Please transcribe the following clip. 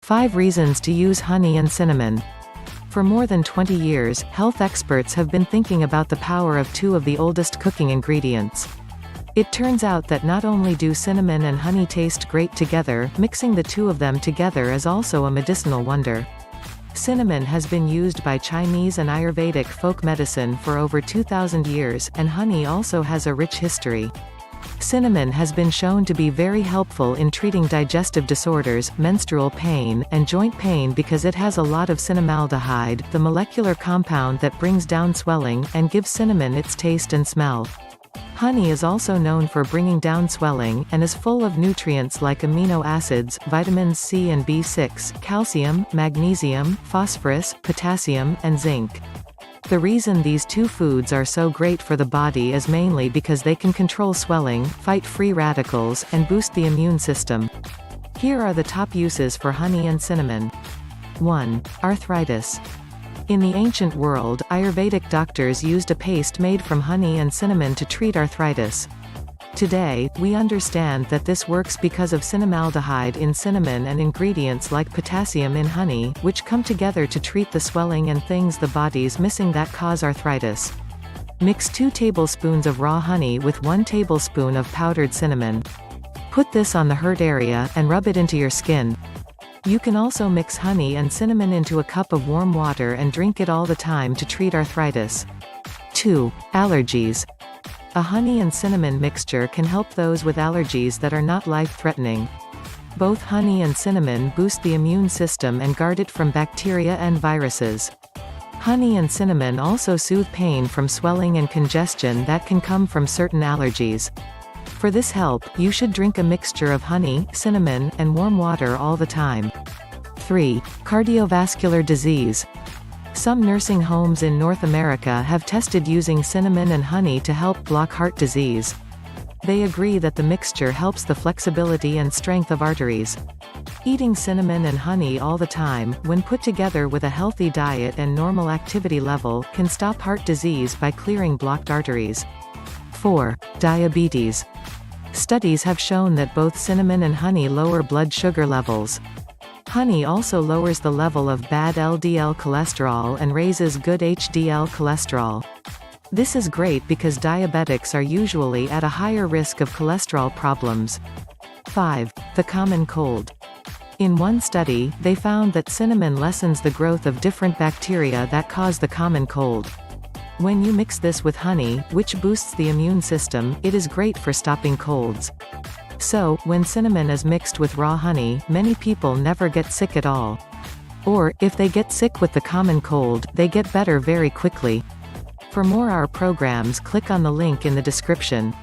5 reasons to use honey and cinnamon. For more than 20 years, health experts have been thinking about the power of two of the oldest cooking ingredients. It turns out that not only do cinnamon and honey taste great together, mixing the two of them together is also a medicinal wonder. Cinnamon has been used by Chinese and Ayurvedic folk medicine for over 2,000 years, and honey also has a rich history. Cinnamon has been shown to be very helpful in treating digestive disorders, menstrual pain, and joint pain because it has a lot of cinnamaldehyde, the molecular compound that brings down swelling, and gives cinnamon its taste and smell. Honey is also known for bringing down swelling, and is full of nutrients like amino acids, vitamins C and B6, calcium, magnesium, phosphorus, potassium, and zinc. The reason these two foods are so great for the body is mainly because they can control swelling, fight free radicals, and boost the immune system. Here are the top uses for honey and cinnamon. 1. Arthritis. In the ancient world, Ayurvedic doctors used a paste made from honey and cinnamon to treat arthritis. Today, we understand that this works because of cinnamaldehyde in cinnamon and ingredients like potassium in honey, which come together to treat the swelling and things the body's missing that cause arthritis. Mix 2 tablespoons of raw honey with 1 tablespoon of powdered cinnamon. Put this on the hurt area, and rub it into your skin. You can also mix honey and cinnamon into a cup of warm water and drink it all the time to treat arthritis. 2. Allergies. A honey and cinnamon mixture can help those with allergies that are not life-threatening. Both honey and cinnamon boost the immune system and guard it from bacteria and viruses. Honey and cinnamon also soothe pain from swelling and congestion that can come from certain allergies. For this help, you should drink a mixture of honey, cinnamon, and warm water all the time. 3. Cardiovascular disease. Some nursing homes in North America have tested using cinnamon and honey to help block heart disease. They agree that the mixture helps the flexibility and strength of arteries. Eating cinnamon and honey all the time, when put together with a healthy diet and normal activity level, can stop heart disease by clearing blocked arteries. 4. Diabetes. Studies have shown that both cinnamon and honey lower blood sugar levels. Honey also lowers the level of bad LDL cholesterol and raises good HDL cholesterol. This is great because diabetics are usually at a higher risk of cholesterol problems. 5. The common cold. In one study, they found that cinnamon lessens the growth of different bacteria that cause the common cold. When you mix this with honey, which boosts the immune system, it is great for stopping colds. So, when cinnamon is mixed with raw honey, many people never get sick at all. Or, if they get sick with the common cold, they get better very quickly. For more our programs, click on the link in the description.